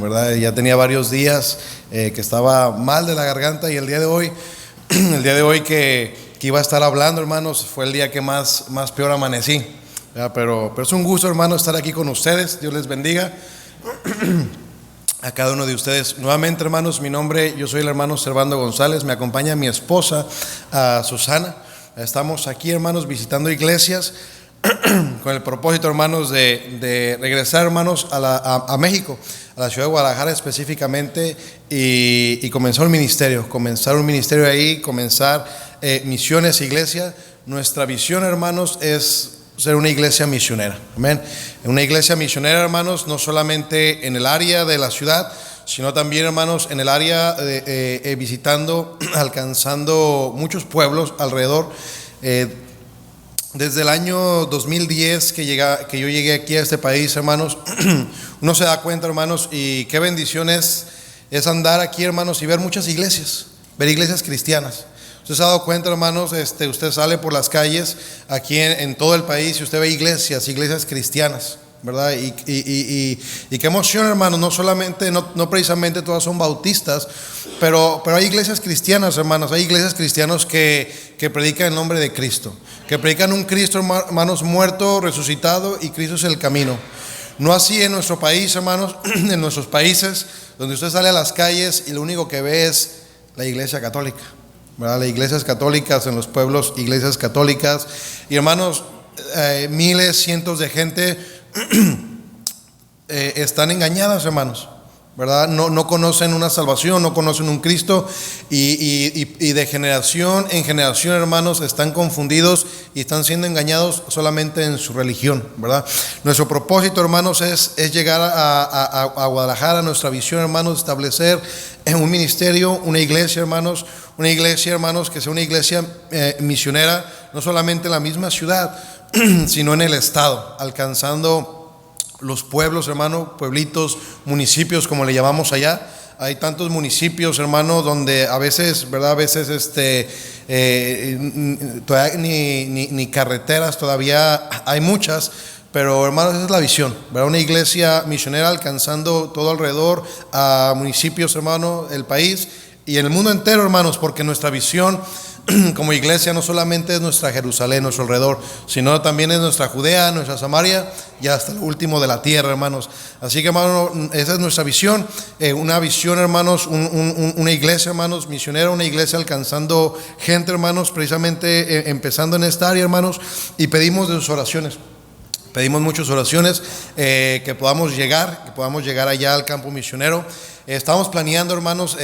¿verdad? Ya tenía varios días que estaba mal de la garganta, y el día de hoy, que iba a estar hablando, hermanos, fue el día que más peor amanecí, ¿verdad? Pero es un gusto, hermanos, estar aquí con ustedes. Dios les bendiga a cada uno de ustedes. Nuevamente, hermanos, yo soy el hermano Servando González, me acompaña mi esposa, Susana. Estamos aquí, hermanos, visitando iglesias con el propósito, hermanos, de regresar, hermanos, a México, a la ciudad de Guadalajara específicamente, y comenzar un ministerio ahí, comenzar misiones, iglesia. Nuestra visión, hermanos, es ser una iglesia misionera, amén. Una iglesia misionera, hermanos, no solamente en el área de la ciudad, sino también, hermanos, en el área visitando, alcanzando muchos pueblos alrededor. Desde el año 2010 que yo llegué aquí a este país, hermanos, uno se da cuenta, hermanos, y qué bendición es andar aquí, hermanos, y ver muchas iglesias, ver iglesias cristianas. Usted se ha dado cuenta, hermanos, usted sale por las calles aquí en todo el país y usted ve iglesias cristianas, ¿verdad? Y qué emoción, hermanos. No solamente, no precisamente todas son bautistas, pero hay iglesias cristianas, hermanos. Hay iglesias cristianas que predican el nombre de Cristo, que predican un Cristo, hermanos, muerto, resucitado, y Cristo es el camino. No así en nuestro país, hermanos. En nuestros países, donde usted sale a las calles y lo único que ve es la iglesia católica, ¿verdad? Las iglesias católicas en los pueblos, iglesias católicas, y hermanos, miles, cientos de gente están engañadas, hermanos, ¿verdad? No conocen una salvación, no conocen un Cristo, y de generación en generación, hermanos, están confundidos y están siendo engañados solamente en su religión, ¿verdad? Nuestro propósito, hermanos, es llegar a Guadalajara. Nuestra visión, hermanos, establecer un ministerio, una iglesia, hermanos, que sea una iglesia misionera, no solamente en la misma ciudad, sino en el estado, alcanzando los pueblos, hermano, pueblitos, municipios, como le llamamos allá. Hay tantos municipios, hermano, donde a veces, ¿verdad? A veces todavía ni carreteras todavía hay muchas. Pero, hermanos, esa es la visión, ¿verdad? Una iglesia misionera alcanzando todo alrededor, a municipios, hermano, el país y en el mundo entero, hermanos, porque nuestra visión como iglesia no solamente es nuestra Jerusalén, nuestro alrededor, sino también es nuestra Judea, nuestra Samaria y hasta el último de la tierra, hermanos. Así que, hermanos, esa es nuestra visión, una visión, hermanos, una iglesia, hermanos, misionera, una iglesia alcanzando gente, hermanos, precisamente empezando en esta área, hermanos, y pedimos de sus oraciones. Pedimos muchas oraciones, que podamos llegar allá al campo misionero. Estamos planeando, hermanos,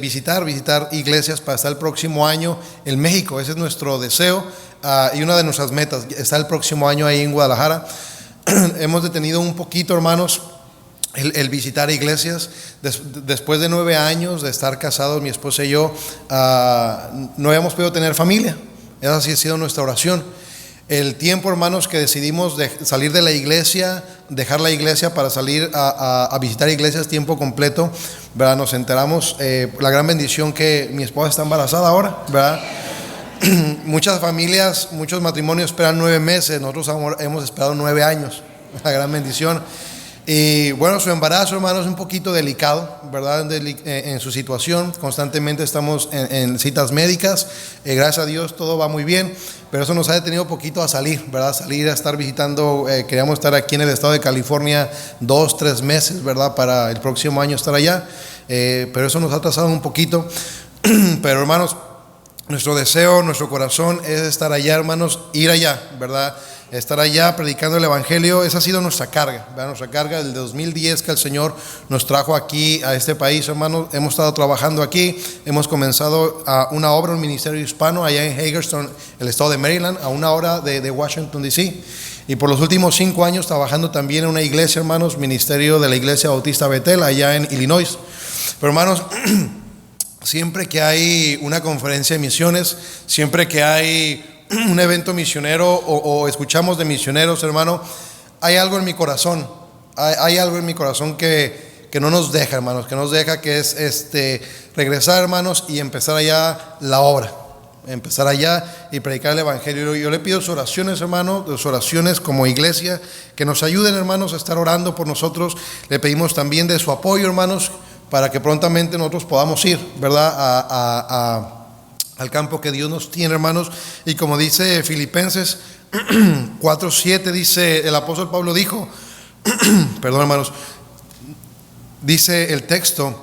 visitar iglesias para estar el próximo año en México. Ese es nuestro deseo, y una de nuestras metas, estar el próximo año ahí en Guadalajara. Hemos detenido un poquito, hermanos, el visitar iglesias. Después de 9 años de estar casados, mi esposa y yo, no habíamos podido tener familia. Esa sí ha sido nuestra oración. El tiempo, hermanos, que decidimos salir de la iglesia, dejar la iglesia para salir a visitar iglesias tiempo completo, ¿verdad? Nos enteramos, la gran bendición que mi esposa está embarazada ahora, ¿verdad? Muchas familias, muchos matrimonios esperan 9 meses, nosotros hemos esperado 9 años, la gran bendición. Y bueno, su embarazo, hermanos, es un poquito delicado, ¿verdad? En su situación, constantemente estamos en citas médicas. Gracias a Dios todo va muy bien, pero eso nos ha detenido un poquito a salir, ¿verdad? Salir a estar visitando. Queríamos estar aquí en el estado de California 2-3 meses, ¿verdad? Para el próximo año estar allá, pero eso nos ha atrasado un poquito. Pero, hermanos, nuestro deseo, nuestro corazón es estar allá, hermanos, ir allá, ¿verdad? Estar allá predicando el evangelio. Esa ha sido nuestra carga, ¿verdad? Nuestra carga del 2010 que el Señor nos trajo aquí a este país, hermanos. Hemos estado trabajando aquí, hemos comenzado una obra, un ministerio hispano allá en Hagerstown, el estado de Maryland, a 1 hora de Washington DC, y por los últimos 5 años trabajando también en una iglesia, hermanos, ministerio de la iglesia bautista Betel allá en Illinois. Pero, hermanos, siempre que hay una conferencia de misiones, siempre que hay un evento misionero o escuchamos de misioneros, hermano, hay algo en mi corazón, hay algo en mi corazón que no nos deja, hermanos, que es regresar, hermanos, y empezar allá la obra, empezar allá y predicar el Evangelio. Yo le pido sus oraciones, hermano, sus oraciones como iglesia, que nos ayuden, hermanos, a estar orando por nosotros. Le pedimos también de su apoyo, hermanos, para que prontamente nosotros podamos ir, ¿verdad?, al campo que Dios nos tiene, hermanos. Y como dice Filipenses 4:7, dice, el apóstol Pablo dijo, perdón, hermanos, dice el texto: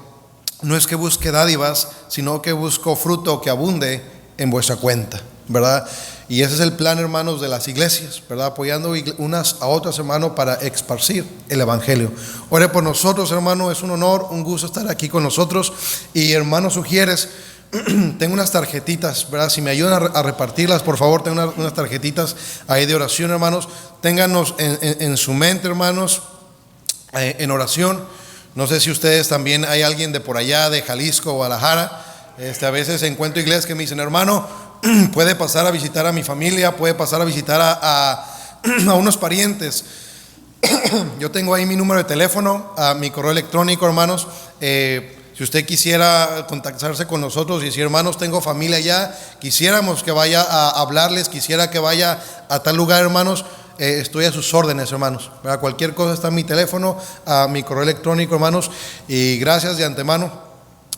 no es que busque dádivas, sino que busco fruto que abunde en vuestra cuenta, ¿verdad? Y ese es el plan, hermanos, de las iglesias, ¿verdad? Apoyando unas a otras, hermanos, para esparcir el Evangelio. Ore por nosotros, hermano, es un honor, un gusto estar aquí con nosotros. Y hermano Sugieres, tengo unas tarjetitas, ¿verdad? Si me ayudan a repartirlas, por favor, tengo unas tarjetitas ahí de oración, hermanos. Ténganos en su mente, hermanos, en oración. No sé si ustedes también, hay alguien de por allá, de Jalisco, Guadalajara. A veces encuentro iglesias que me dicen: hermano, puede pasar a visitar a mi familia, puede pasar a visitar a unos parientes. Yo tengo ahí mi número de teléfono, mi correo electrónico, hermanos. Si usted quisiera contactarse con nosotros y decir: hermanos, tengo familia allá, quisiéramos que vaya a hablarles, quisiera que vaya a tal lugar, hermanos, estoy a sus órdenes, hermanos. Para cualquier cosa está en mi teléfono, mi correo electrónico, hermanos. Y gracias de antemano.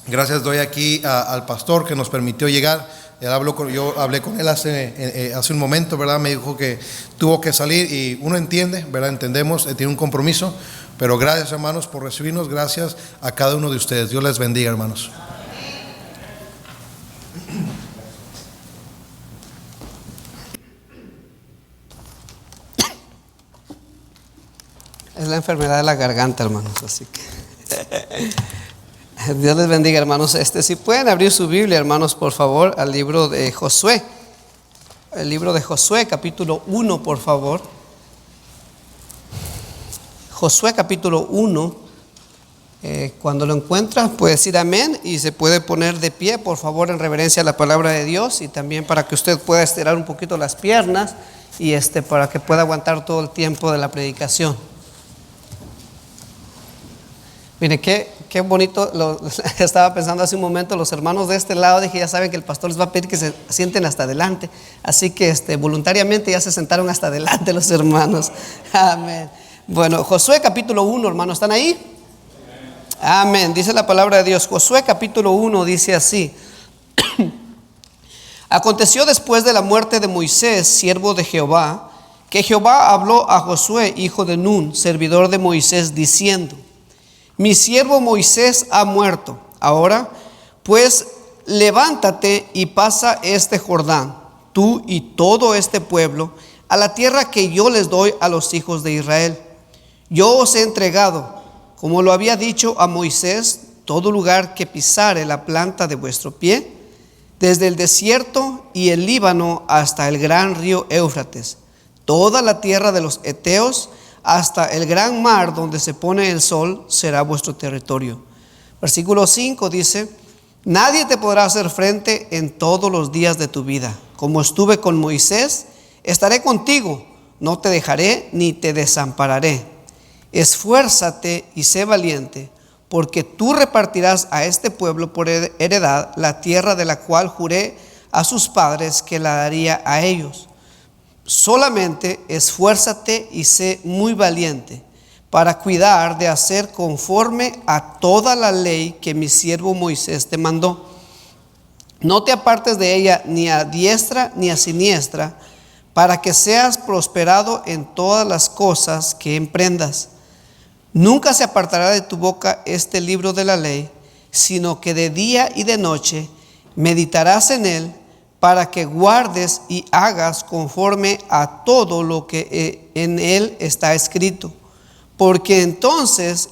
Gracias doy aquí al pastor que nos permitió llegar. Yo hablé con él hace un momento, ¿verdad? Me dijo que tuvo que salir y uno entiende, ¿verdad? Entendemos, tiene un compromiso. Pero gracias, hermanos, por recibirnos. Gracias a cada uno de ustedes. Dios les bendiga, hermanos. Es la enfermedad de la garganta, hermanos, así que Dios les bendiga, hermanos. Si pueden abrir su Biblia, hermanos, por favor, al libro de Josué. El libro de Josué, capítulo 1, por favor. Josué, capítulo 1. Cuando lo encuentran, puede decir amén y se puede poner de pie, por favor, en reverencia a la palabra de Dios, y también para que usted pueda estirar un poquito las piernas y para que pueda aguantar todo el tiempo de la predicación. Mire, qué bonito, estaba pensando hace un momento, los hermanos de este lado, dije, ya saben que el pastor les va a pedir que se sienten hasta adelante, así que voluntariamente ya se sentaron hasta adelante los hermanos. Amén. Bueno, Josué capítulo 1, hermanos, ¿están ahí? Amén. Dice la palabra de Dios. Josué capítulo 1 dice así: aconteció después de la muerte de Moisés, siervo de Jehová, que Jehová habló a Josué, hijo de Nun, servidor de Moisés, diciendo: mi siervo Moisés ha muerto. Ahora pues levántate y pasa este Jordán, tú y todo este pueblo, a la tierra que yo les doy a los hijos de Israel. Yo os he entregado, como lo había dicho a Moisés, todo lugar que pisare la planta de vuestro pie, desde el desierto y el Líbano hasta el gran río Éufrates, toda la tierra de los heteos, hasta el gran mar donde se pone el sol, será vuestro territorio. Versículo 5 dice: nadie te podrá hacer frente en todos los días de tu vida. Como estuve con Moisés, estaré contigo, no te dejaré ni te desampararé. Esfuérzate y sé valiente, porque tú repartirás a este pueblo por heredad la tierra de la cual juré a sus padres que la daría a ellos. Solamente esfuérzate y sé muy valiente para cuidar de hacer conforme a toda la ley que mi siervo Moisés te mandó. No te apartes de ella ni a diestra ni a siniestra, para que seas prosperado en todas las cosas que emprendas. Nunca se apartará de tu boca este libro de la ley, sino que de día y de noche meditarás en él, para que guardes y hagas conforme a todo lo que en él está escrito, porque entonces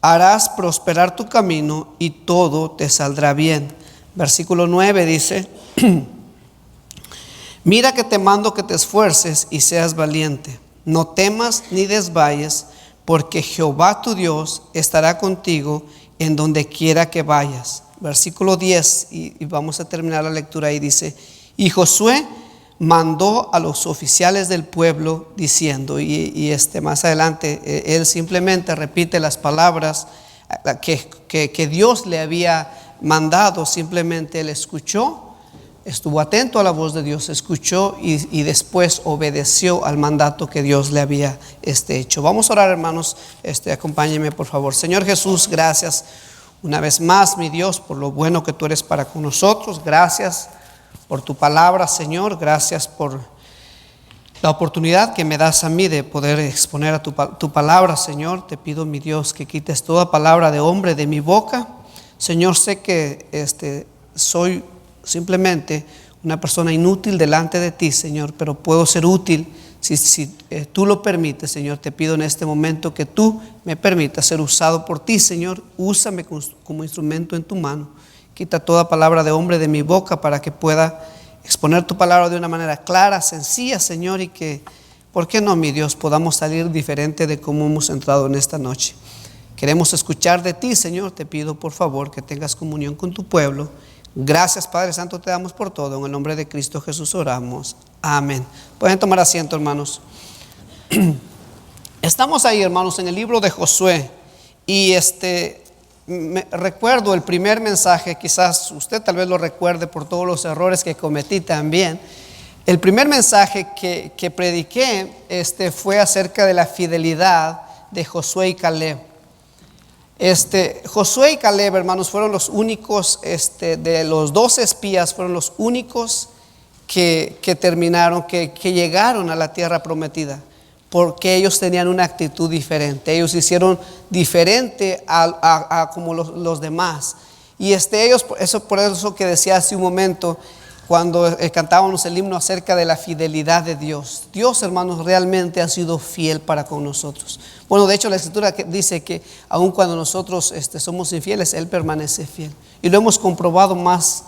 harás prosperar tu camino y todo te saldrá bien. Versículo 9 dice: mira que te mando que te esfuerces y seas valiente, no temas ni desmayes, porque Jehová tu Dios estará contigo en donde quiera que vayas. Versículo 10, y vamos a terminar la lectura ahí, dice: y Josué mandó a los oficiales del pueblo diciendo, y más adelante él simplemente repite las palabras que Dios le había mandado, simplemente él escuchó estuvo atento a la voz de Dios, escuchó y después obedeció al mandato que Dios le había hecho. Vamos a orar, hermanos. Acompáñenme, por favor. Señor Jesús, gracias una vez más, mi Dios, por lo bueno que tú eres para con nosotros. Gracias por tu palabra, Señor. Gracias por la oportunidad que me das a mí de poder exponer a tu palabra, Señor. Te pido, mi Dios, que quites toda palabra de hombre de mi boca. Señor, sé que soy simplemente una persona inútil delante de ti, Señor, pero puedo ser útil si tú lo permites, Señor. Te pido en este momento que tú me permitas ser usado por ti, Señor. Úsame como instrumento en tu mano. Quita toda palabra de hombre de mi boca para que pueda exponer tu palabra de una manera clara, sencilla, Señor, y que, ¿por qué no, mi Dios, podamos salir diferente de cómo hemos entrado en esta noche? Queremos escuchar de ti, Señor. Te pido, por favor, que tengas comunión con tu pueblo. Gracias, Padre Santo, te damos por todo. En el nombre de Cristo Jesús oramos. Amén. Pueden tomar asiento, hermanos. Estamos ahí, hermanos, en el libro de Josué. Y recuerdo el primer mensaje. Quizás usted tal vez lo recuerde por todos los errores que cometí también. El primer mensaje que prediqué fue acerca de la fidelidad de Josué y Caleb. Josué y Caleb, hermanos, fueron los únicos, de los 12 espías, fueron los únicos que terminaron, que llegaron a la tierra prometida, porque ellos tenían una actitud diferente. Ellos hicieron diferente a como los demás. Y ellos, por eso que decía hace un momento, cuando cantábamos el himno acerca de la fidelidad de Dios. Dios, hermanos, realmente ha sido fiel para con nosotros. Bueno, de hecho la escritura dice que aun cuando nosotros somos infieles, Él permanece fiel. Y lo hemos comprobado más,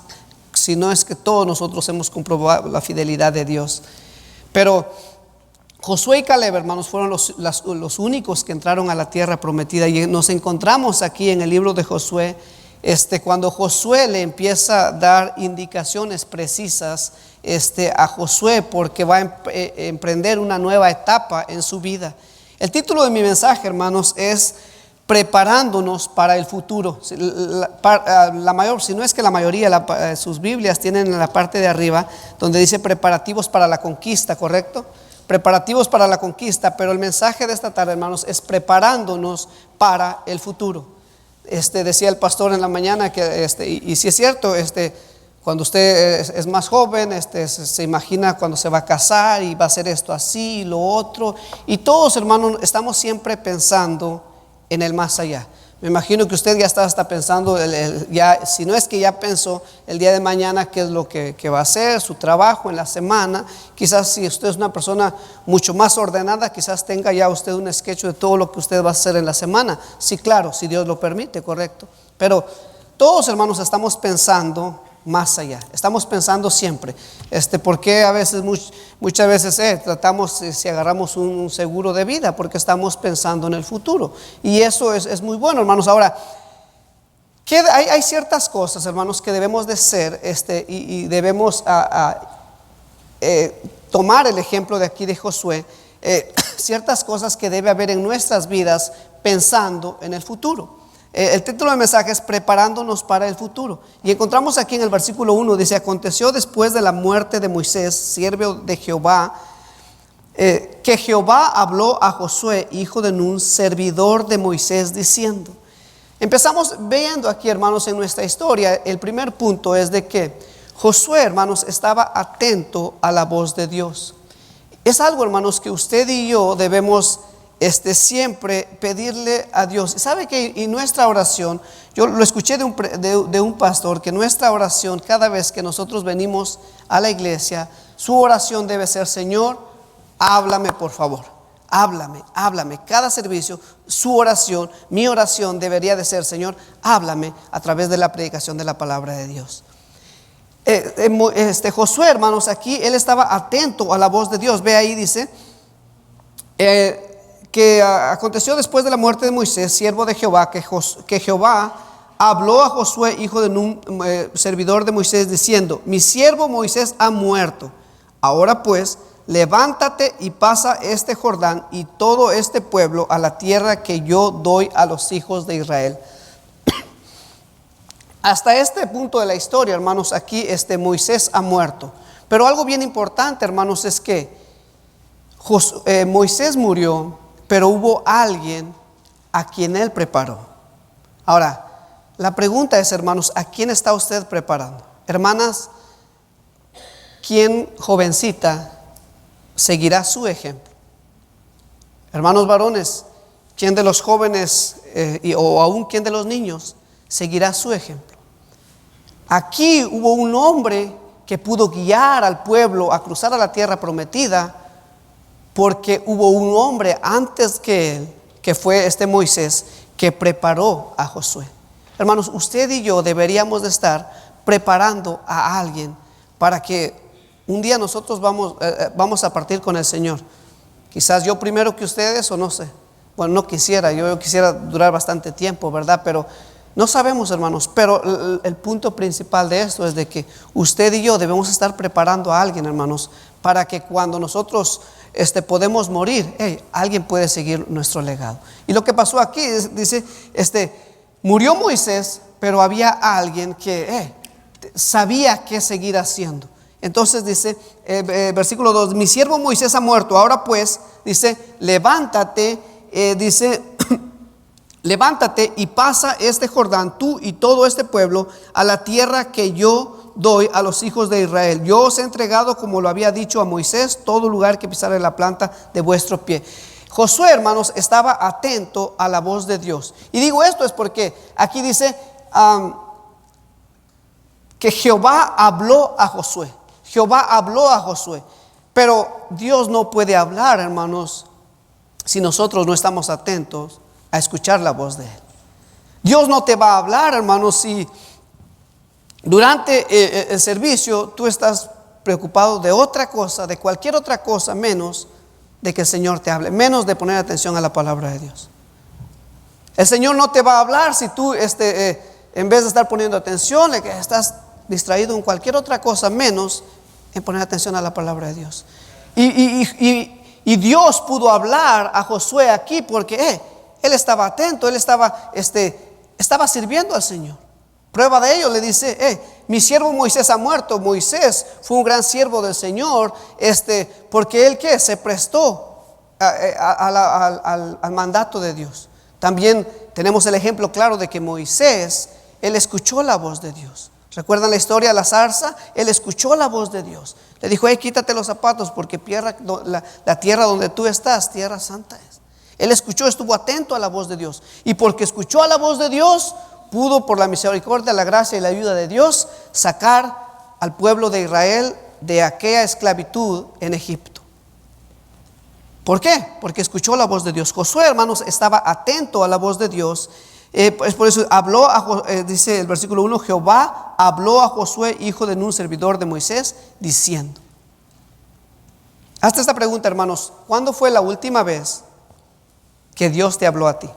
si no es que todos nosotros hemos comprobado la fidelidad de Dios. Pero Josué y Caleb, hermanos, fueron los únicos que entraron a la tierra prometida. Y nos encontramos aquí en el libro de Josué, cuando Josué le empieza a dar indicaciones precisas a Josué, porque va a emprender una nueva etapa en su vida. El título de mi mensaje, hermanos, es preparándonos para el futuro. Si no es que la mayoría, sus Biblias tienen en la parte de arriba donde dice preparativos para la conquista, ¿correcto? Preparativos para la conquista, pero el mensaje de esta tarde, hermanos, es preparándonos para el futuro. Decía el pastor en la mañana que, y si es cierto, cuando usted es más joven, se imagina cuando se va a casar y va a hacer esto así y lo otro. Y todos, hermanos, estamos siempre pensando en el más allá. Me imagino que usted ya está hasta pensando, si no es que ya pensó el día de mañana qué es lo que va a hacer, su trabajo en la semana. Quizás si usted es una persona mucho más ordenada, quizás tenga ya usted un sketch de todo lo que usted va a hacer en la semana. Sí, claro, si Dios lo permite, correcto. Pero todos, hermanos, estamos pensando más allá. Estamos pensando siempre. Porque a veces, muchas veces tratamos, si agarramos un seguro de vida, porque estamos pensando en el futuro. Y eso es muy bueno, hermanos. Ahora, hay ciertas cosas, hermanos, que debemos de ser, y debemos tomar el ejemplo de aquí de Josué. Ciertas cosas que debe haber en nuestras vidas pensando en el futuro. El título del mensaje es preparándonos para el futuro. Y encontramos aquí en el versículo 1, dice: aconteció después de la muerte de Moisés, siervo de Jehová, que Jehová habló a Josué, hijo de Nun, servidor de Moisés, diciendo. Empezamos viendo aquí, hermanos, en nuestra historia. El primer punto es de que Josué, hermanos, estaba atento a la voz de Dios. Es algo, hermanos, que usted y yo debemos siempre pedirle a Dios. ¿Sabe que en nuestra oración, yo lo escuché de un pastor, que nuestra oración cada vez que nosotros venimos a la iglesia, su oración debe ser: Señor, háblame por favor, háblame. Cada servicio, su oración, mi oración debería de ser: Señor, háblame a través de la predicación de la palabra de Dios. Josué, hermanos, aquí él estaba atento a la voz de Dios. Ve ahí, dice que aconteció después de la muerte de Moisés, siervo de Jehová, que Jehová habló a Josué, hijo de Nun, servidor de Moisés, diciendo: mi siervo Moisés ha muerto. Ahora pues, levántate y pasa este Jordán y todo este pueblo a la tierra que yo doy a los hijos de Israel. hasta este punto de la historia, hermanos, aquí Moisés ha muerto. Pero algo bien importante, hermanos, es que Moisés murió, pero hubo alguien a quien él preparó. Ahora, la pregunta es, hermanos, ¿a quién está usted preparando? Hermanas, ¿quién jovencita seguirá su ejemplo? Hermanos varones, ¿quién de los jóvenes o aún quién de los niños seguirá su ejemplo? Aquí hubo un hombre que pudo guiar al pueblo a cruzar a la tierra prometida, porque hubo un hombre antes que él, que fue Moisés, que preparó a Josué. Hermanos, usted y yo deberíamos de estar preparando a alguien para que un día nosotros vamos a partir con el Señor. Quizás yo primero que ustedes, o no sé. Bueno, no quisiera, yo quisiera durar bastante tiempo, ¿verdad? Pero no sabemos, hermanos. Pero el punto principal de esto es de que usted y yo debemos estar preparando a alguien, hermanos, para que cuando nosotros podemos morir, alguien puede seguir nuestro legado. Y lo que pasó aquí dice, murió Moisés, pero había alguien que sabía qué seguir haciendo. Entonces dice, versículo 2, mi siervo Moisés ha muerto, ahora pues, dice, levántate, levántate y pasa este Jordán, tú y todo este pueblo, a la tierra que yo doy a los hijos de Israel. Yo os he entregado, como lo había dicho a Moisés, todo lugar que pisare la planta de vuestro pie. Josué, hermanos, estaba atento a la voz de Dios. Y digo esto es porque aquí dice que Jehová habló a Josué. Jehová habló a Josué. Pero Dios no puede hablar, hermanos, si nosotros no estamos atentos a escuchar la voz de Él. Dios no te va a hablar, hermanos, si durante el servicio tú estás preocupado de otra cosa, de cualquier otra cosa, menos de que el Señor te hable, menos de poner atención a la palabra de Dios. El Señor no te va a hablar si tú en vez de estar poniendo atención, estás distraído en cualquier otra cosa, menos en poner atención a la palabra de Dios. Y Dios pudo hablar a Josué aquí porque él estaba atento, él estaba sirviendo al Señor. Prueba de ello le dice, mi siervo Moisés ha muerto. Moisés fue un gran siervo del Señor, porque él se prestó al mandato de Dios. También tenemos el ejemplo claro de que Moisés, él escuchó la voz de Dios. ¿Recuerdan la historia de la zarza? Él escuchó la voz de Dios. Le dijo, quítate los zapatos porque la tierra donde tú estás, tierra santa es. Él escuchó, estuvo atento a la voz de Dios. Y porque escuchó a la voz de Dios, pudo por la misericordia, la gracia y la ayuda de Dios sacar al pueblo de Israel de aquella esclavitud en Egipto. ¿Por qué? Porque escuchó la voz de Dios. Josué, hermanos, estaba atento a la voz de Dios. Pues por eso habló dice el versículo 1, Jehová habló a Josué, hijo de Nun, servidor de Moisés, diciendo. Hazte esta pregunta, hermanos: ¿cuándo fue la última vez que Dios te habló a ti?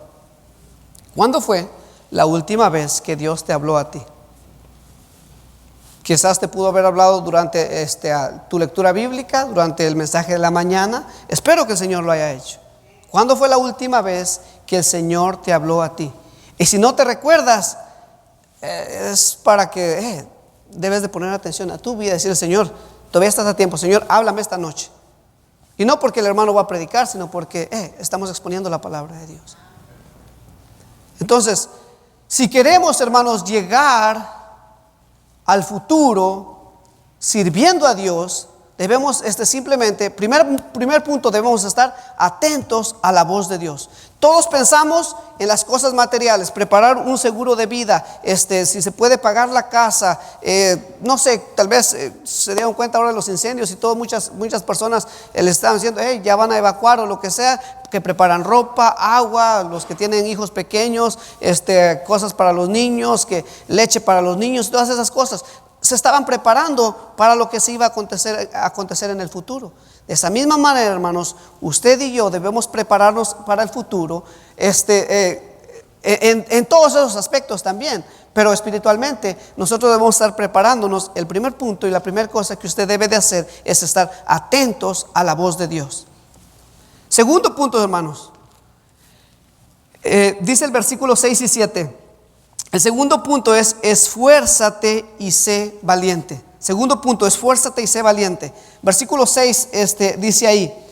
¿Cuándo fue la última vez que Dios te habló a ti? Quizás te pudo haber hablado durante tu lectura bíblica, durante el mensaje de la mañana. Espero que el Señor lo haya hecho. ¿Cuándo fue la última vez que el Señor te habló a ti? Y si no te recuerdas, es para que debes de poner atención a tu vida y decir: Señor, todavía estás a tiempo. Señor, háblame esta noche. Y no porque el hermano va a predicar, sino porque estamos exponiendo la palabra de Dios. Entonces, si queremos, hermanos, llegar al futuro sirviendo a Dios, debemos simplemente, primer punto, debemos estar atentos a la voz de Dios. Todos pensamos en las cosas materiales, preparar un seguro de vida, si se puede pagar la casa, no sé, tal vez se dieron cuenta ahora de los incendios y todo, muchas personas le están diciendo, ya van a evacuar o lo que sea, que preparan ropa, agua, los que tienen hijos pequeños, cosas para los niños, que leche para los niños, todas esas cosas. Se estaban preparando para lo que se iba a acontecer en el futuro. De esa misma manera, hermanos, usted y yo debemos prepararnos para el futuro, en todos esos aspectos también. Pero espiritualmente nosotros debemos estar preparándonos. El primer punto y la primera cosa que usted debe de hacer es estar atentos a la voz de Dios. Segundo punto, hermanos, dice el versículo 6 y 7. El segundo punto es esfuérzate y sé valiente. Segundo punto, esfuérzate y sé valiente. Versículo 6 dice ahí: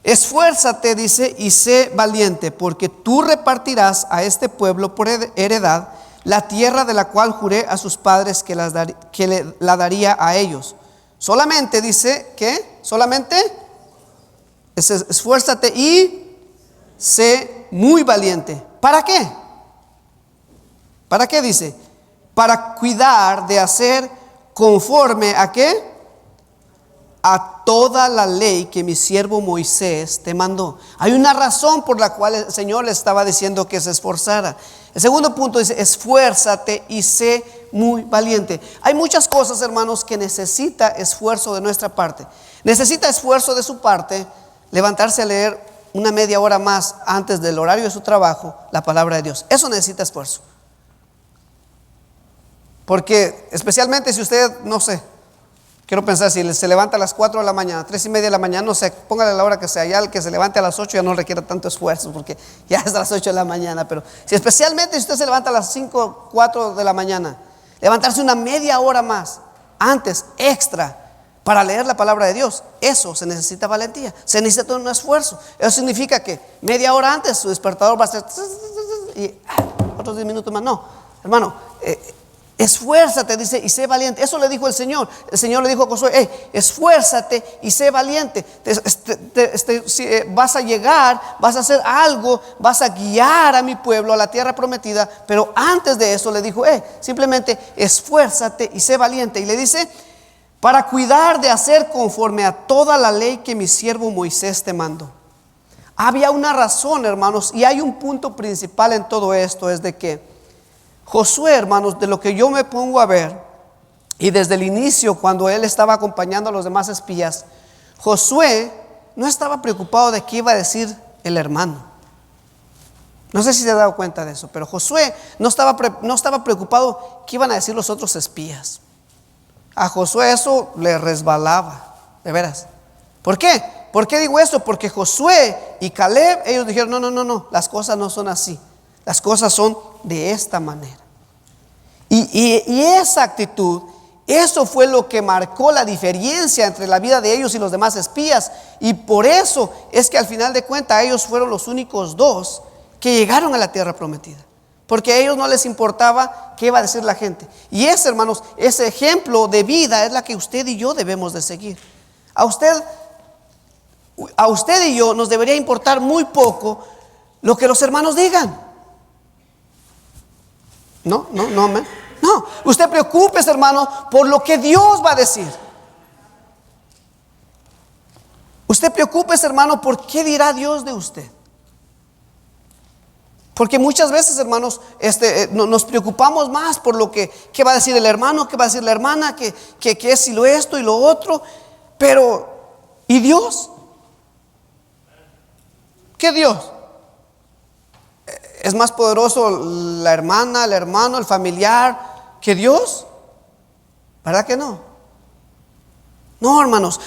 esfuérzate, dice, y sé valiente, porque tú repartirás a este pueblo por heredad la tierra de la cual juré a sus padres que la daría a ellos. Solamente, dice, ¿qué? Solamente esfuérzate y sé muy valiente. ¿Para qué? ¿Para qué dice? Para cuidar de hacer conforme a ¿qué? A toda la ley que mi siervo Moisés te mandó. Hay una razón por la cual el Señor le estaba diciendo que se esforzara. El segundo punto dice: esfuérzate y sé muy valiente. Hay muchas cosas, hermanos, que necesita esfuerzo de nuestra parte. Necesita esfuerzo de su parte levantarse a leer una media hora más antes del horario de su trabajo la palabra de Dios. Eso necesita esfuerzo. Porque especialmente si usted, no sé, quiero pensar, si se levanta a las 4 de la mañana, 3:30 de la mañana, no sé, póngale la hora que sea. Ya el que se levante a las 8 ya no requiere tanto esfuerzo, porque ya es a las 8 de la mañana. Pero si especialmente si usted se levanta a las 5, 4 de la mañana, levantarse una media hora más antes, extra, para leer la palabra de Dios, eso se necesita valentía, se necesita un esfuerzo. Eso significa que media hora antes su despertador va a ser y otros 10 minutos más. No, hermano, esfuérzate, dice, y sé valiente. Eso le dijo el Señor. El Señor le dijo a Josué: esfuérzate y sé valiente. Vas a llegar, vas a hacer algo, vas a guiar a mi pueblo a la tierra prometida. Pero antes de eso le dijo: simplemente esfuérzate y sé valiente. Y le dice: para cuidar de hacer conforme a toda la ley que mi siervo Moisés te mandó. Había una razón, hermanos, y hay un punto principal en todo esto: es de que Josué, hermanos, de lo que yo me pongo a ver, y desde el inicio, cuando él estaba acompañando a los demás espías, Josué no estaba preocupado de qué iba a decir el hermano. No sé si se ha dado cuenta de eso, pero Josué no estaba preocupado qué iban a decir los otros espías. A Josué eso le resbalaba, de veras. ¿Por qué? ¿Por qué digo eso? Porque Josué y Caleb, ellos dijeron: no, las cosas no son así. Las cosas son de esta manera. Y esa actitud, eso fue lo que marcó la diferencia entre la vida de ellos y los demás espías. Y por eso es que al final de cuentas ellos fueron los únicos dos que llegaron a la tierra prometida. Porque a ellos no les importaba qué iba a decir la gente. Y ese, hermanos, ese ejemplo de vida es la que usted y yo debemos de seguir. A usted y yo nos debería importar muy poco lo que los hermanos digan. No, usted preocúpese, hermano, por lo que Dios va a decir. Usted preocúpese, hermano, por qué dirá Dios de usted. Porque muchas veces, hermanos, nos preocupamos más por lo que va a decir el hermano, qué va a decir la hermana, que es si lo esto y lo otro. Pero, ¿y Dios? ¿Qué Dios? ¿Es más poderoso la hermana, el hermano, el familiar que Dios? ¿Verdad que no? No, hermanos.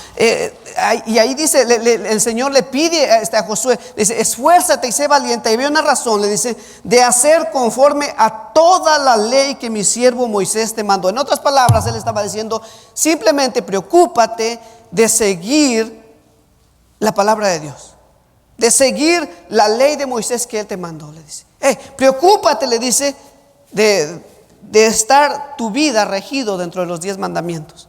Y ahí dice, el Señor le pide a Josué, le dice: esfuérzate y sé valiente. Y había una razón, le dice, de hacer conforme a toda la ley que mi siervo Moisés te mandó. En otras palabras, él estaba diciendo: simplemente preocúpate de seguir la palabra de Dios, de seguir la ley de Moisés que él te mandó. Le dice: preocúpate, le dice, de estar tu vida regido dentro de los 10 mandamientos.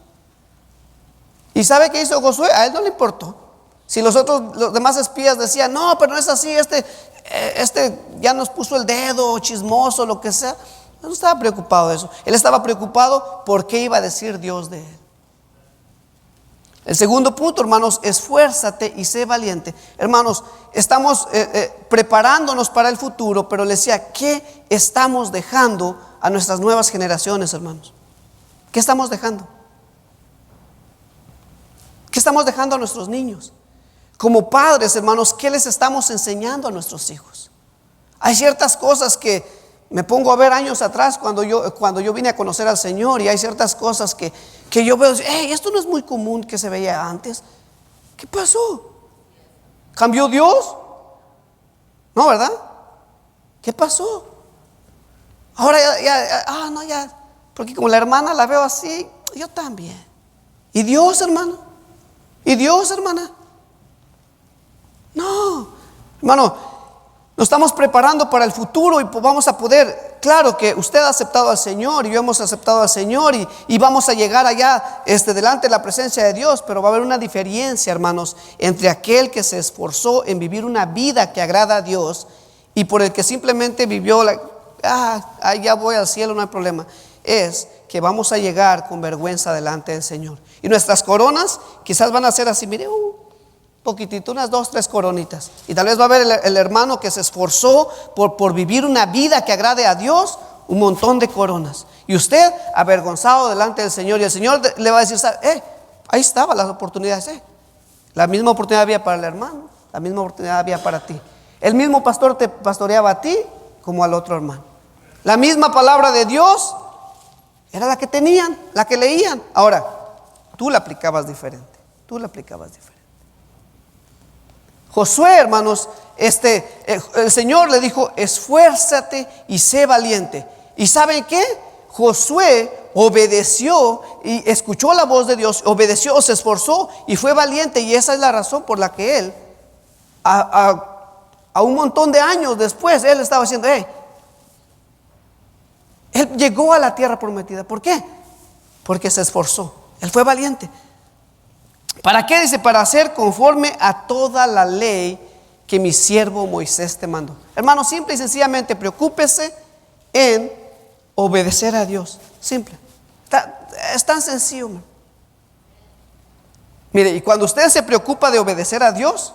¿Y sabe qué hizo Josué? A él no le importó. Si los demás espías decían: no, pero no es así, ya nos puso el dedo, chismoso, lo que sea. Él no estaba preocupado de eso. Él estaba preocupado por qué iba a decir Dios de él. El segundo punto, hermanos: esfuérzate y sé valiente. Hermanos, estamos preparándonos para el futuro, pero les decía, ¿qué estamos dejando a nuestras nuevas generaciones, hermanos? ¿Qué estamos dejando? ¿Qué estamos dejando a nuestros niños? Como padres, hermanos, ¿qué les estamos enseñando a nuestros hijos? Hay ciertas cosas que me pongo a ver años atrás cuando yo vine a conocer al Señor, y hay ciertas cosas que yo veo, esto no es muy común que se veía antes. ¿Qué pasó? ¿Cambió Dios? No, ¿verdad? ¿Qué pasó? Ahora no, porque como la hermana la veo así, yo también. ¿Y Dios, hermano? ¿Y Dios, hermana? No, hermano, nos estamos preparando para el futuro y vamos a poder. Claro que usted ha aceptado al Señor y yo hemos aceptado al Señor y vamos a llegar allá delante de la presencia de Dios, pero va a haber una diferencia, hermanos, entre aquel que se esforzó en vivir una vida que agrada a Dios y por el que simplemente vivió ya voy al cielo, no hay problema. Es que vamos a llegar con vergüenza delante del Señor. Y nuestras coronas quizás van a ser así, mire, poquitito, unas 2, 3 coronitas. Y tal vez va a haber el hermano que se esforzó por vivir una vida que agrade a Dios, un montón de coronas. Y usted avergonzado delante del Señor. Y el Señor le va a decir, ahí estaban las oportunidades. La misma oportunidad había para el hermano, la misma oportunidad había para ti. El mismo pastor te pastoreaba a ti como al otro hermano. La misma palabra de Dios era la que tenían, la que leían. Ahora, tú la aplicabas diferente. Josué, hermanos, el Señor le dijo, esfuérzate y sé valiente. ¿Y saben qué? Josué obedeció y escuchó la voz de Dios, obedeció, se esforzó y fue valiente. Y esa es la razón por la que él, a un montón de años después, él estaba diciendo, él llegó a la tierra prometida. ¿Por qué? Porque se esforzó, él fue valiente. ¿Para qué? Dice, para hacer conforme a toda la ley que mi siervo Moisés te mandó. Hermano, simple y sencillamente preocúpese en obedecer a Dios. Simple. Es tan sencillo, hermano. Mire, y cuando usted se preocupa de obedecer a Dios,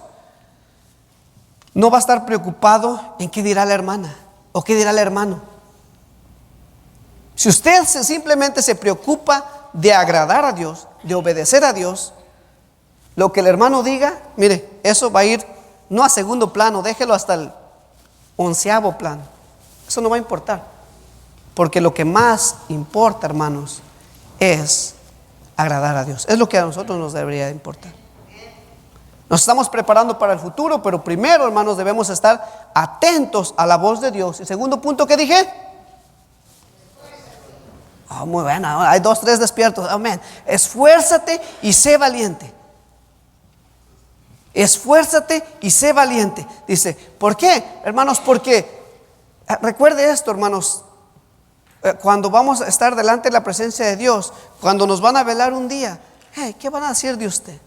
no va a estar preocupado en qué dirá la hermana o qué dirá el hermano. Si usted simplemente se preocupa de agradar a Dios, de obedecer a Dios, lo que el hermano diga, mire, eso va a ir no a segundo plano, déjelo hasta el 11º plano. Eso no va a importar, porque lo que más importa, hermanos, es agradar a Dios. Es lo que a nosotros nos debería importar. Nos estamos preparando para el futuro, pero primero, hermanos, debemos estar atentos a la voz de Dios. Y segundo punto que dije, muy bueno, hay 2, 3 despiertos, amén. Esfuérzate y sé valiente. Esfuérzate y sé valiente. Dice, ¿por qué, hermanos? Porque recuerde esto, hermanos, cuando vamos a estar delante de la presencia de Dios, cuando nos van a velar un día, ¿qué van a decir de usted?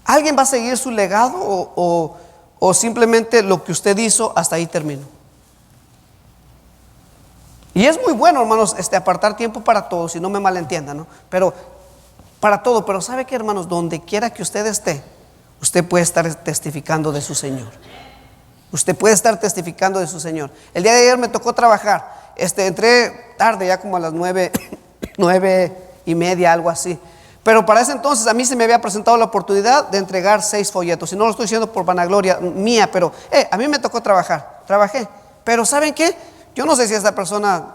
¿Alguien va a seguir su legado o simplemente lo que usted hizo hasta ahí terminó? Y es muy bueno, hermanos, apartar tiempo para todo, si no me malentiendan, ¿no? Pero para todo, pero ¿sabe qué, hermanos? Donde quiera que usted esté, usted puede estar testificando de su Señor. Usted puede estar testificando de su Señor. El día de ayer me tocó trabajar. Entré tarde, ya como a las 9:30, algo así. Pero para ese entonces a mí se me había presentado la oportunidad de entregar 6 folletos. Y no lo estoy diciendo por vanagloria mía, pero a mí me tocó trabajar. Trabajé. Pero ¿saben qué? Yo no sé si esta persona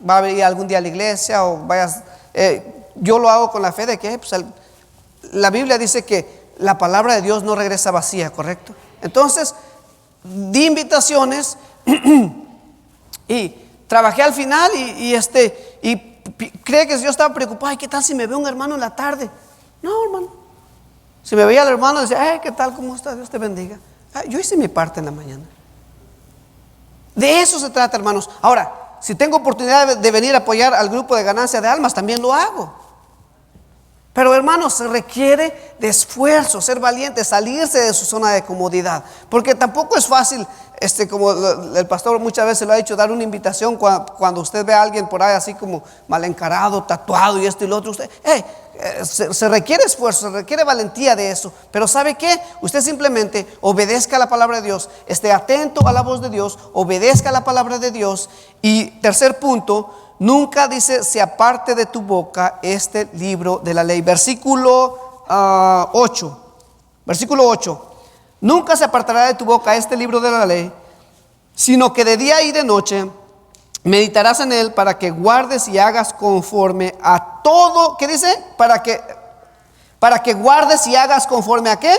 va a venir algún día a la iglesia o vaya. Yo lo hago con la fe de que la Biblia dice que la palabra de Dios no regresa vacía, ¿correcto? Entonces, di invitaciones y trabajé al final y cree que yo estaba preocupado. Ay, ¿qué tal si me ve un hermano en la tarde? No, hermano. Si me veía el hermano, decía, ¿qué tal? ¿Cómo está? Dios te bendiga. Yo hice mi parte en la mañana. De eso se trata, hermanos. Ahora, si tengo oportunidad de venir a apoyar al grupo de ganancia de almas, también lo hago. Pero, hermanos, se requiere de esfuerzo, ser valiente, salirse de su zona de comodidad. Porque tampoco es fácil, como el pastor muchas veces lo ha dicho, dar una invitación cuando usted ve a alguien por ahí así como mal encarado, tatuado y esto y lo otro. Se requiere esfuerzo, se requiere valentía de eso. Pero ¿sabe qué? Usted simplemente obedezca a la palabra de Dios, esté atento a la voz de Dios, obedezca a la palabra de Dios. Y tercer punto, nunca dice se aparte de tu boca este libro de la ley. Versículo 8. Nunca se apartará de tu boca este libro de la ley, sino que de día y de noche meditarás en él para que guardes y hagas conforme a todo. ¿Qué dice? Para que guardes y hagas conforme a qué?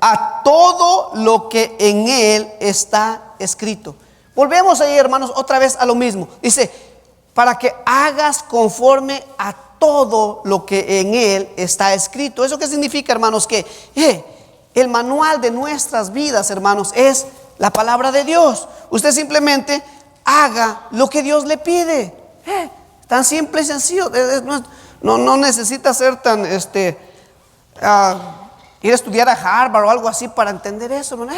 A todo lo que en él está escrito. Volvemos ahí, hermanos, otra vez a lo mismo. Dice, para que hagas conforme a todo lo que en él está escrito. ¿Eso qué significa, hermanos? Que el manual de nuestras vidas, hermanos, es la palabra de Dios. Usted simplemente haga lo que Dios le pide. Tan simple y sencillo. No necesita ser tan ir a estudiar a Harvard o algo así para entender eso, hermano.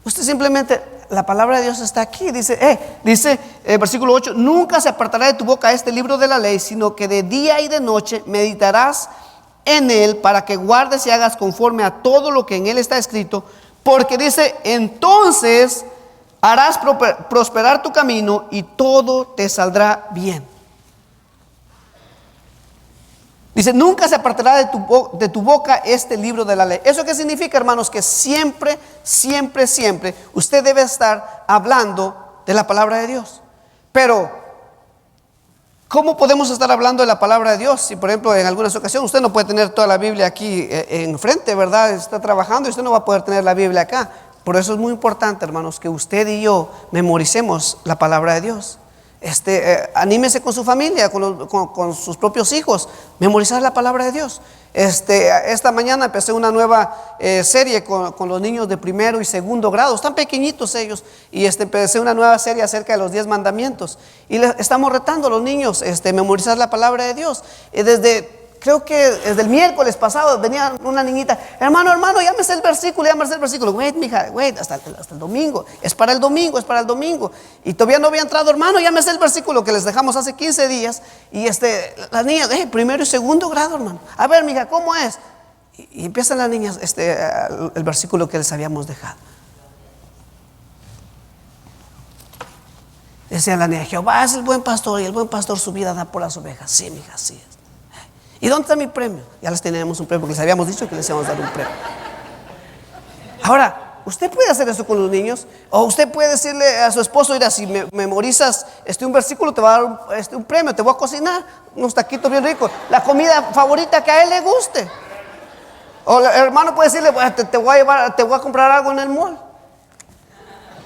Usted simplemente, la palabra de Dios está aquí. Dice versículo 8: nunca se apartará de tu boca este libro de la ley, sino que de día y de noche meditarás en él, para que guardes y hagas conforme a todo lo que en él está escrito, porque dice, entonces harás prosperar tu camino y todo te saldrá bien. Dice, nunca se apartará de tu boca este libro de la ley. ¿Eso qué significa, hermanos? Que siempre usted debe estar hablando de la palabra de Dios. Pero ¿cómo podemos estar hablando de la palabra de Dios? Si por ejemplo en algunas ocasiones usted no puede tener toda la Biblia aquí enfrente, ¿verdad? Está trabajando y usted no va a poder tener la Biblia acá. Por eso es muy importante, hermanos, que usted y yo memoricemos la palabra de Dios. Anímese con su familia, con sus propios hijos, memorizar la palabra de Dios. Esta mañana empecé una nueva serie con los niños de primero y segundo grado. Están pequeñitos ellos. Y empecé una nueva serie acerca de los 10 mandamientos. Y estamos retando a los niños memorizar la palabra de Dios. Creo que desde el miércoles pasado venía una niñita, hermano, llámese el versículo. Wait, mija, hasta el domingo. Es para el domingo. Y todavía no había entrado, hermano, llámese el versículo que les dejamos hace 15 días. Y las niñas, primero y segundo grado, hermano. A ver, mija, ¿cómo es? Y empiezan las niñas, el versículo que les habíamos dejado. Decía la niña, Jehová es el buen pastor y el buen pastor su vida da por las ovejas. Sí, mija, sí es. ¿Y dónde está mi premio? Ya les teníamos un premio, porque les habíamos dicho que les íbamos a dar un premio. Ahora, usted puede hacer eso con los niños, o usted puede decirle a su esposo, mira, si memorizas un versículo, te va a dar un premio, te voy a cocinar unos taquitos bien ricos, la comida favorita que a él le guste. O el hermano puede decirle, bueno, te voy a comprar algo en el mall.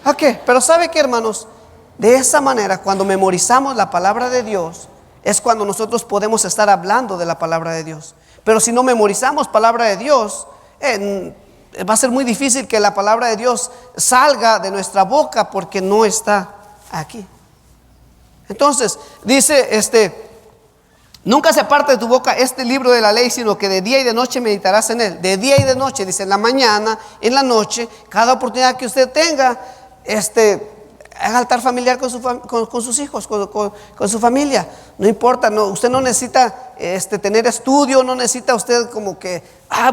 Ok, pero ¿sabe qué, hermanos? De esa manera, cuando memorizamos la palabra de Dios, es cuando nosotros podemos estar hablando de la palabra de Dios. Pero si no memorizamos palabra de Dios, va a ser muy difícil que la palabra de Dios salga de nuestra boca, porque no está aquí. Entonces dice, nunca se aparte de tu boca este libro de la ley, sino que de día y de noche meditarás en él. De día y de noche, dice, en la mañana, en la noche, cada oportunidad que usted tenga, haga altar familiar con sus hijos, con su familia. No importa, usted no necesita tener estudio, no necesita usted como que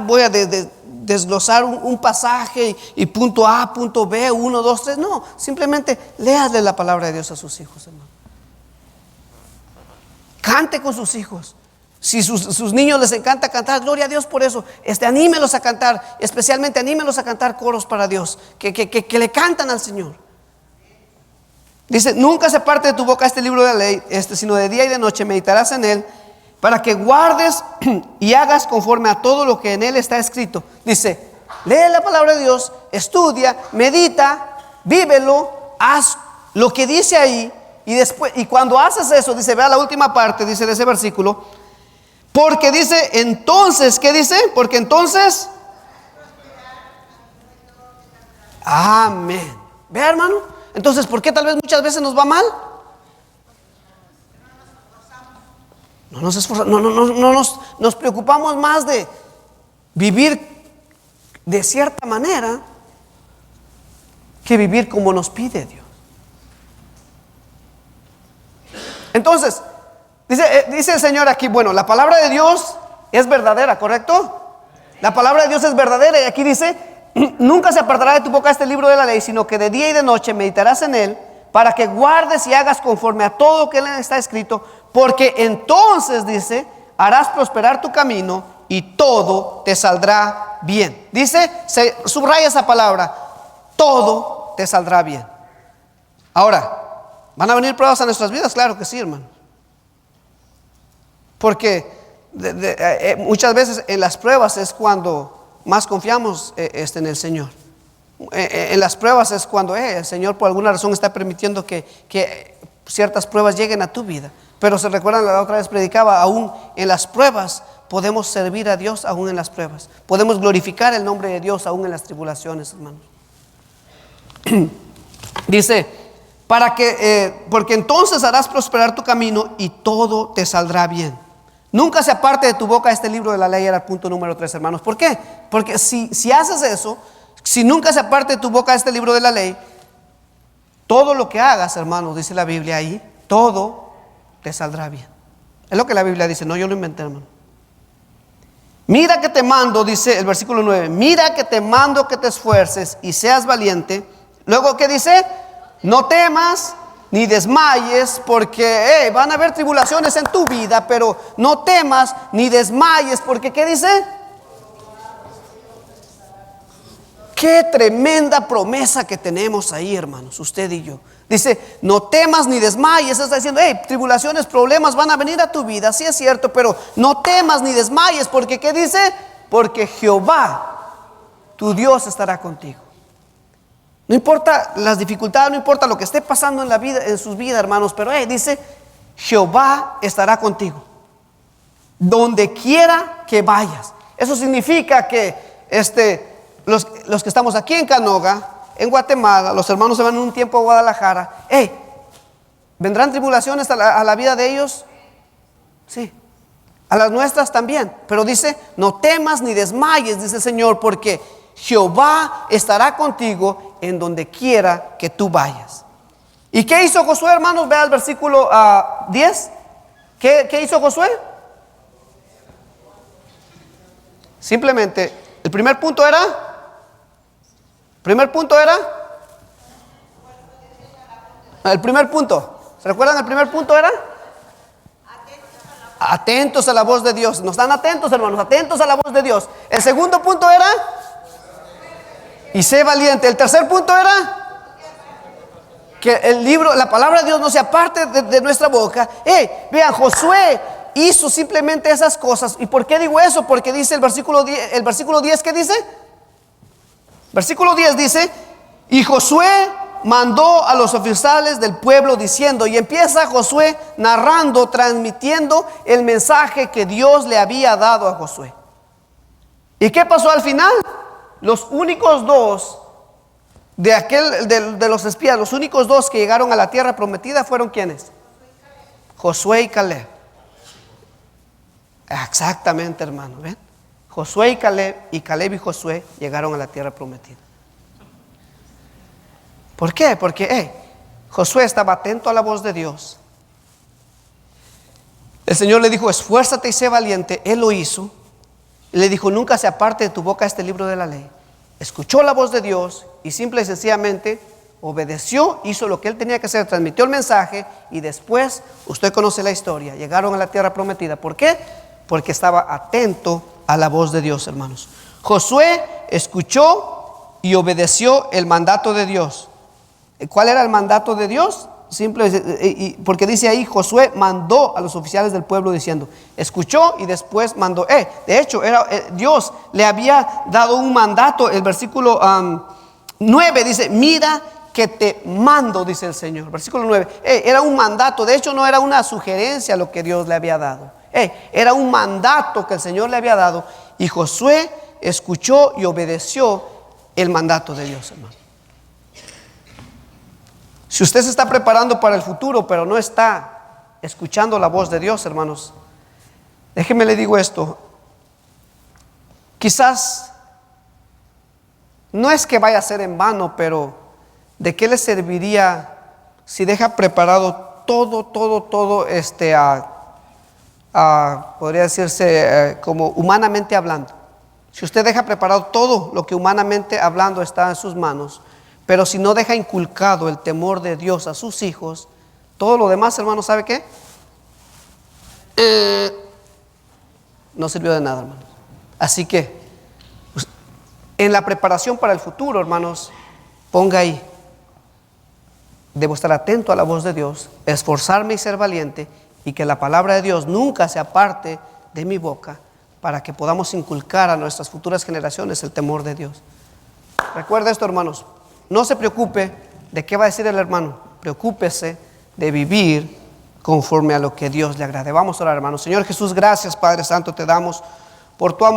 voy a desglosar un pasaje y punto A, punto B, 1, 2, 3. No, simplemente léale la palabra de Dios a sus hijos, hermano. Cante con sus hijos. Si sus niños les encanta cantar, gloria a Dios por eso. Anímelos a cantar, especialmente anímelos a cantar coros para Dios, que le cantan al Señor. Dice, nunca se aparte de tu boca este libro de la ley, sino de día y de noche meditarás en él, para que guardes y hagas conforme a todo lo que en él está escrito. Dice, lee la palabra de Dios, estudia, medita, vívelo, haz lo que dice ahí, y cuando haces eso, dice, vea la última parte, dice de ese versículo, porque dice, entonces, ¿qué dice? Porque entonces, amén. Vea, hermano. Entonces, ¿por qué tal vez muchas veces nos va mal? No nos esforzamos, nos preocupamos más de vivir de cierta manera que vivir como nos pide Dios. Entonces, dice el Señor aquí, bueno, la palabra de Dios es verdadera, ¿correcto? La palabra de Dios es verdadera, y aquí dice, nunca se apartará de tu boca este libro de la ley, sino que de día y de noche meditarás en él, para que guardes y hagas conforme a todo lo que en él está escrito, porque entonces, dice, harás prosperar tu camino y todo te saldrá bien. Dice, subraya esa palabra, todo te saldrá bien. Ahora, ¿van a venir pruebas a nuestras vidas? Claro que sí, hermano. Porque muchas veces en las pruebas es cuando más confiamos en el Señor. en las pruebas es cuando el Señor por alguna razón está permitiendo que ciertas pruebas lleguen a tu vida. Pero se recuerdan, la otra vez predicaba, aún en las pruebas podemos servir a Dios, aún en las pruebas. Podemos glorificar el nombre de Dios aún en las tribulaciones, hermanos. Dice, porque entonces harás prosperar tu camino y todo te saldrá bien. Nunca se aparte de tu boca este libro de la ley, era el punto número 3, hermanos. ¿Por qué? Porque si haces eso, si nunca se aparte de tu boca este libro de la ley, todo lo que hagas, hermanos, dice la Biblia ahí, todo te saldrá bien. Es lo que la Biblia dice, no yo lo inventé, hermano. Mira que te mando, dice el versículo 9, mira que te mando que te esfuerces y seas valiente. Luego, ¿qué dice? No temas ni desmayes, porque van a haber tribulaciones en tu vida, pero no temas ni desmayes, porque ¿qué dice? Qué tremenda promesa que tenemos ahí, hermanos, usted y yo. Dice, no temas ni desmayes. Está diciendo, tribulaciones, problemas van a venir a tu vida, sí es cierto, pero no temas ni desmayes, porque ¿qué dice? Porque Jehová, tu Dios, estará contigo. No importa las dificultades, no importa lo que esté pasando en la vida, en sus vidas, hermanos, pero dice, Jehová estará contigo donde quiera que vayas. Eso significa que los que estamos aquí en Canoga, en Guatemala, los hermanos se van en un tiempo a Guadalajara. ¿Vendrán tribulaciones a la vida de ellos? Sí. A las nuestras también. Pero dice, no temas ni desmayes, dice el Señor, porque Jehová estará contigo en donde quiera que tú vayas. ¿Y qué hizo Josué, hermanos? Vea el versículo 10. ¿Qué hizo Josué? Simplemente, el primer punto era, el primer punto, ¿se recuerdan? El primer punto era atentos a la voz de Dios. No están atentos, hermanos, atentos a la voz de Dios. El segundo punto era y sé valiente. El tercer punto era que el libro, la palabra de Dios no se aparte de nuestra boca. Vean, Josué hizo simplemente esas cosas. ¿Y por qué digo eso? Porque dice el versículo 10, ¿qué dice? Versículo 10 dice, y Josué mandó a los oficiales del pueblo diciendo, y empieza Josué narrando, transmitiendo el mensaje que Dios le había dado a Josué. ¿Y qué pasó al final? Los únicos dos de los espías, los únicos dos que llegaron a la tierra prometida fueron ¿quiénes? Josué y Caleb. Exactamente, hermano, ¿ven? Josué y Caleb y Josué llegaron a la tierra prometida. ¿Por qué? Porque Josué estaba atento a la voz de Dios. El Señor le dijo, esfuérzate y sé valiente. Él lo hizo. Le dijo, nunca se aparte de tu boca este libro de la ley. Escuchó la voz de Dios y simple y sencillamente obedeció, hizo lo que él tenía que hacer, transmitió el mensaje y después, usted conoce la historia, llegaron a la tierra prometida. ¿Por qué? Porque estaba atento a la voz de Dios, hermanos. Josué escuchó y obedeció el mandato de Dios. ¿Cuál era el mandato de Dios? Simple, porque dice ahí, Josué mandó a los oficiales del pueblo diciendo, escuchó y después mandó. De hecho, Dios le había dado un mandato. El versículo 9 dice, mira que te mando, dice el Señor. Versículo 9, era un mandato. De hecho, no era una sugerencia lo que Dios le había dado. Era un mandato que el Señor le había dado. Y Josué escuchó y obedeció el mandato de Dios, hermano. Si usted se está preparando para el futuro, pero no está escuchando la voz de Dios, hermanos, déjeme le digo esto. Quizás no es que vaya a ser en vano, pero ¿de qué le serviría si deja preparado todo, podría decirse como humanamente hablando? Si usted deja preparado todo lo que humanamente hablando está en sus manos, pero si no deja inculcado el temor de Dios a sus hijos, todo lo demás, hermano, ¿sabe qué? No sirvió de nada, hermanos. Así que en la preparación para el futuro, hermanos, ponga ahí, debo estar atento a la voz de Dios, esforzarme y ser valiente, y que la palabra de Dios nunca se aparte de mi boca, para que podamos inculcar a nuestras futuras generaciones el temor de Dios. Recuerda esto, hermanos. No se preocupe de qué va a decir el hermano. Preocúpese de vivir conforme a lo que Dios le agrade. Vamos a orar, hermanos. Señor Jesús, gracias, Padre Santo, te damos por tu amor.